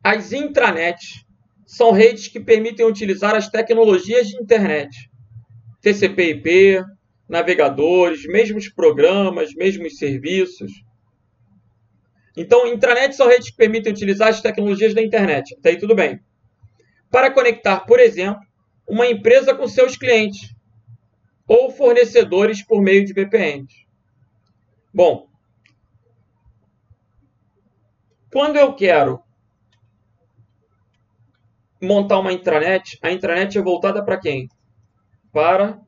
As intranets são redes que permitem utilizar as tecnologias de internet. TCP/IP, navegadores, mesmos programas, mesmos serviços. Então, intranets são redes que permitem utilizar as tecnologias da internet. Até aí tudo bem. Para conectar, por exemplo, uma empresa com seus clientes ou fornecedores por meio de VPNs. Bom, quando eu quero montar uma intranet, a intranet é voltada para quem? Para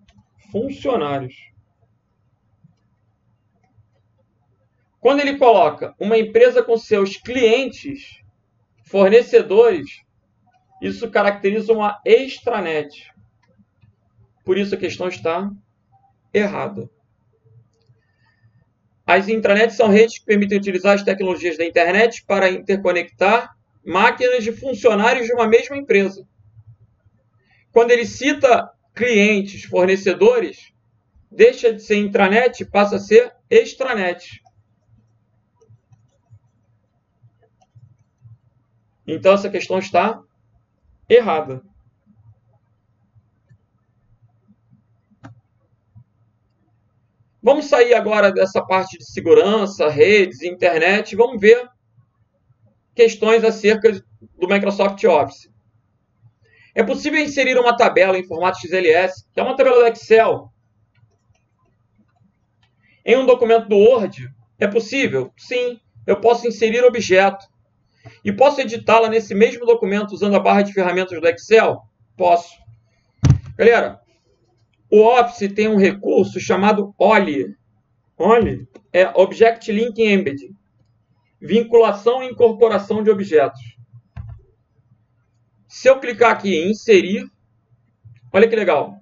funcionários. Quando ele coloca uma empresa com seus clientes, fornecedores, isso caracteriza uma extranet. Por isso a questão está errada. As intranets são redes que permitem utilizar as tecnologias da internet para interconectar máquinas de funcionários de uma mesma empresa. Quando ele cita clientes, fornecedores, deixa de ser intranet e passa a ser extranet. Então, essa questão está errada. Vamos sair agora dessa parte de segurança, redes, internet, e vamos ver questões acerca do Microsoft Office. É possível inserir uma tabela em formato XLS, que é uma tabela do Excel, em um documento do Word? É possível? Sim. Eu posso inserir objeto. E posso editá-la nesse mesmo documento usando a barra de ferramentas do Excel? Posso. Galera, o Office tem um recurso chamado OLI. OLI é Object Link Embedding. Vinculação e incorporação de objetos. Se eu clicar aqui em inserir, olha que legal.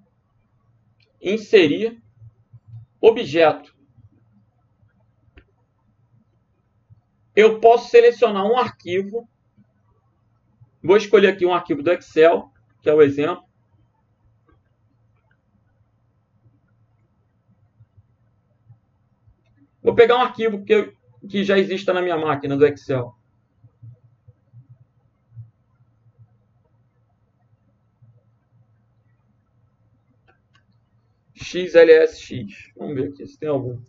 Inserir objeto. Eu posso selecionar um arquivo. Vou escolher aqui um arquivo do Excel, que é o exemplo. Vou pegar um arquivo que já exista na minha máquina do Excel. XLSX. Vamos ver aqui se tem algum.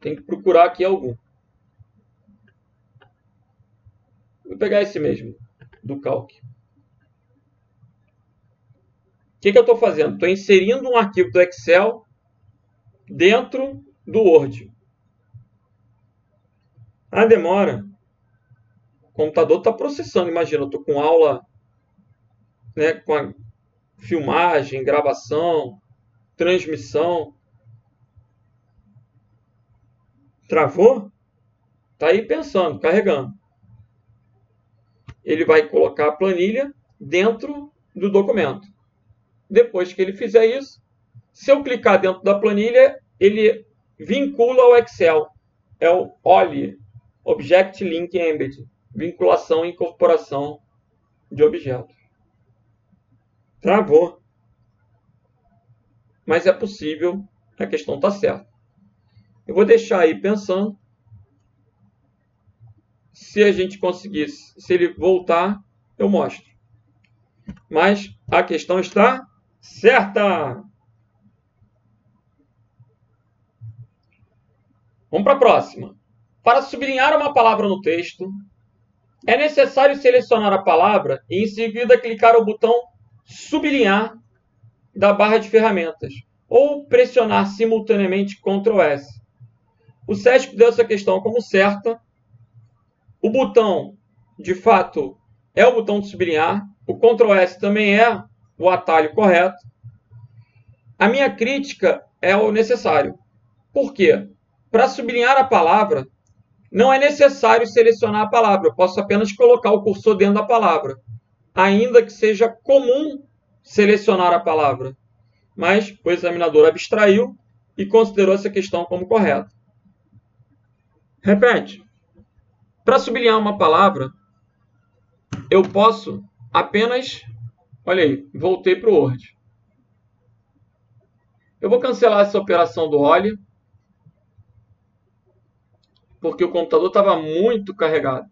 Tem que procurar aqui algum. Vou pegar esse mesmo, do Calc. O que eu estou fazendo? Estou inserindo um arquivo do Excel dentro do Word. A demora. O computador está processando. Imagina, eu estou com aula, né, com a filmagem, gravação, transmissão. Travou? Está aí pensando, carregando. Ele vai colocar a planilha dentro do documento. Depois que ele fizer isso, se eu clicar dentro da planilha, ele vincula ao Excel. É o OLI, Object Link Embedding. Vinculação e incorporação de objetos. Travou. Mas é possível, a questão está certa. Eu vou deixar aí pensando. Se a gente conseguir, se ele voltar, eu mostro. Mas a questão está certa. Vamos para a próxima. Para sublinhar uma palavra no texto, é necessário selecionar a palavra e em seguida clicar o botão sublinhar da barra de ferramentas ou pressionar simultaneamente Ctrl S. O SESP deu essa questão como certa. O botão, de fato, é o botão de sublinhar. O Ctrl S também é o atalho correto. A minha crítica é o necessário. Por quê? Para sublinhar a palavra, não é necessário selecionar a palavra. Eu posso apenas colocar o cursor dentro da palavra. Ainda que seja comum selecionar a palavra. Mas o examinador abstraiu e considerou essa questão como correta. Repete. Para sublinhar uma palavra, eu posso apenas... Olha aí, voltei para o Word. Eu vou cancelar essa operação do OLI, porque o computador estava muito carregado.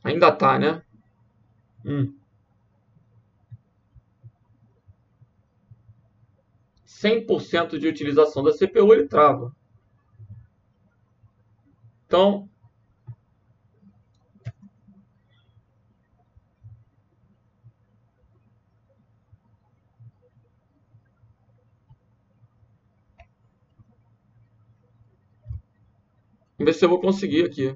Ainda está, né? 100% de utilização da CPU, ele trava. Então, vamos ver se eu vou conseguir aqui.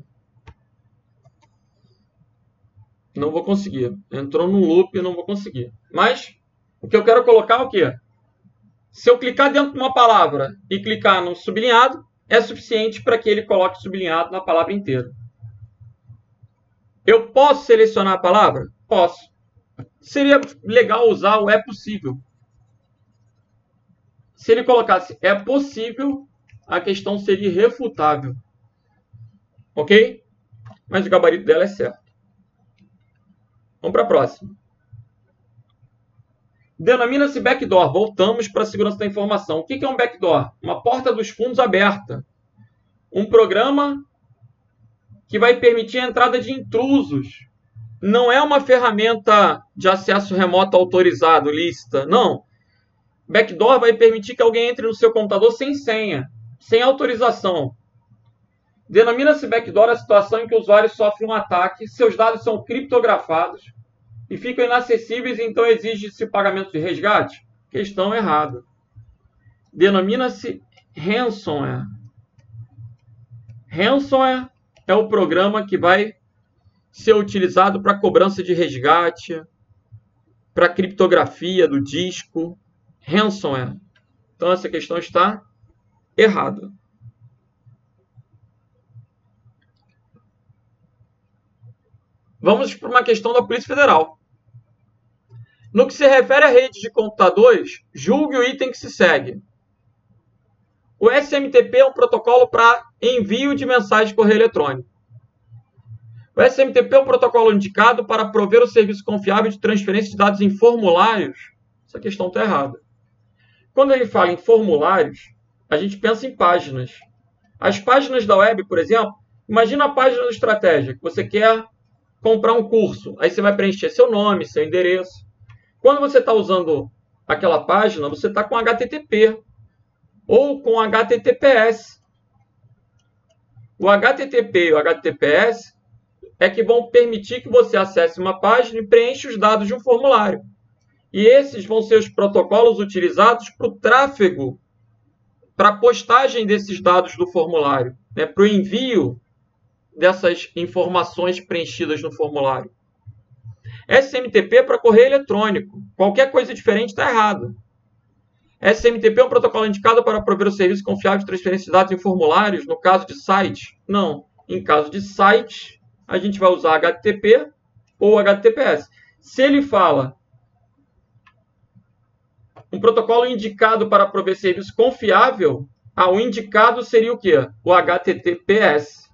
Não vou conseguir. Entrou no loop e não vou conseguir. Mas, o que eu quero colocar é o quê? Se eu clicar dentro de uma palavra e clicar no sublinhado, é suficiente para que ele coloque sublinhado na palavra inteira. Eu posso selecionar a palavra? Posso. Seria legal usar o é possível. Se ele colocasse é possível, a questão seria irrefutável. Ok? Mas o gabarito dela é certo. Vamos para a próxima. Denomina-se backdoor. Voltamos para a segurança da informação. O que é um backdoor? Uma porta dos fundos aberta. Um programa que vai permitir a entrada de intrusos. Não é uma ferramenta de acesso remoto autorizado, lícita. Não. Backdoor vai permitir que alguém entre no seu computador sem senha, sem autorização. Denomina-se backdoor a situação em que o usuário sofre um ataque, seus dados são criptografados e ficam inacessíveis, então exige-se pagamento de resgate? Questão errada. Denomina-se ransomware. Ransomware é o programa que vai ser utilizado para cobrança de resgate, para criptografia do disco. Ransomware. Então essa questão está errada. Vamos para uma questão da Polícia Federal. No que se refere à rede de computadores, julgue o item que se segue. O SMTP é um protocolo para envio de mensagem de correio eletrônico. O SMTP é um protocolo indicado para prover o serviço confiável de transferência de dados em formulários. Essa questão está errada. Quando ele fala em formulários, a gente pensa em páginas. As páginas da web, por exemplo, imagina a página da estratégia, que você quer comprar um curso. Aí você vai preencher seu nome, seu endereço. Quando você está usando aquela página, você está com HTTP ou com HTTPS. O HTTP e o HTTPS é que vão permitir que você acesse uma página e preencha os dados de um formulário. E esses vão ser os protocolos utilizados para o tráfego, para a postagem desses dados do formulário, né, para o envio dessas informações preenchidas no formulário. SMTP é para correio eletrônico. Qualquer coisa diferente está errada. SMTP é um protocolo indicado para prover o serviço confiável de transferência de dados em formulários, no caso de site? Não. Em caso de site, a gente vai usar HTTP ou HTTPS. Se ele fala um protocolo indicado para prover serviço confiável, o indicado seria o quê? O HTTPS.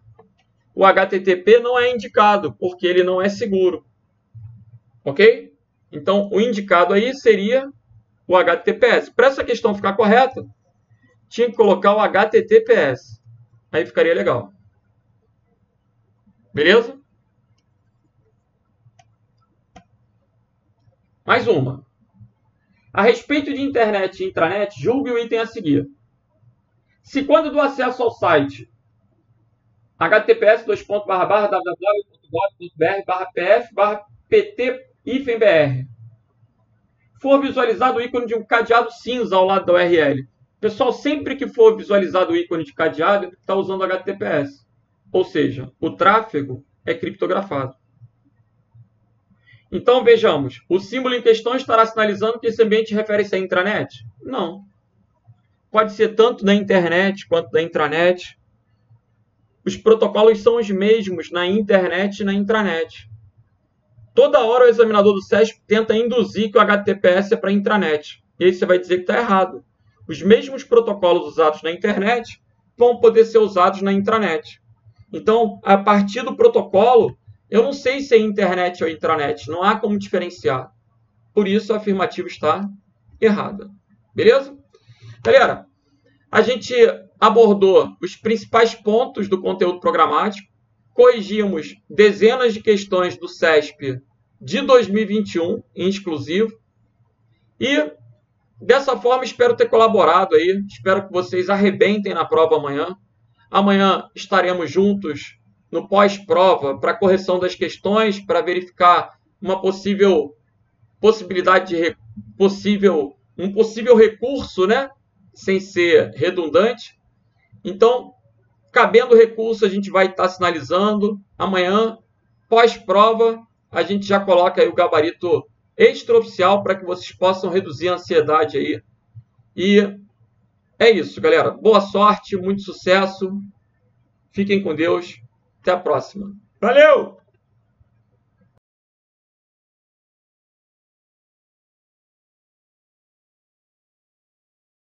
O HTTP não é indicado, porque ele não é seguro. Ok? Então, o indicado aí seria o HTTPS. Para essa questão ficar correta, tinha que colocar o HTTPS. Aí ficaria legal. Beleza? Mais uma. A respeito de internet e intranet, julgue o item a seguir. Se quando do acesso ao site https://www.gov.br/pf/pt-br for visualizado o ícone de um cadeado cinza ao lado da URL. Pessoal, sempre que for visualizado o ícone de cadeado, está usando HTTPS. Ou seja, o tráfego é criptografado. Então, vejamos. O símbolo em questão estará sinalizando que esse ambiente refere-se à intranet? Não. Pode ser tanto da internet quanto da intranet. Os protocolos são os mesmos na internet e na intranet. Toda hora o examinador do SESP tenta induzir que o HTTPS é para a intranet. E aí você vai dizer que está errado. Os mesmos protocolos usados na internet vão poder ser usados na intranet. Então, a partir do protocolo, eu não sei se é internet ou intranet. Não há como diferenciar. Por isso, a afirmativa está errada. Beleza? Galera, a gente abordou os principais pontos do conteúdo programático. Corrigimos dezenas de questões do SESP de 2021, em exclusivo. E, dessa forma, espero ter colaborado aí. Espero que vocês arrebentem na prova amanhã. Amanhã estaremos juntos no pós-prova para correção das questões, para verificar uma possibilidade de um possível recurso, né? Sem ser redundante. Então, cabendo recurso, a gente vai estar sinalizando. Amanhã, pós-prova, a gente já coloca aí o gabarito extraoficial para que vocês possam reduzir a ansiedade aí. E é isso, galera. Boa sorte, muito sucesso. Fiquem com Deus. Até a próxima. Valeu!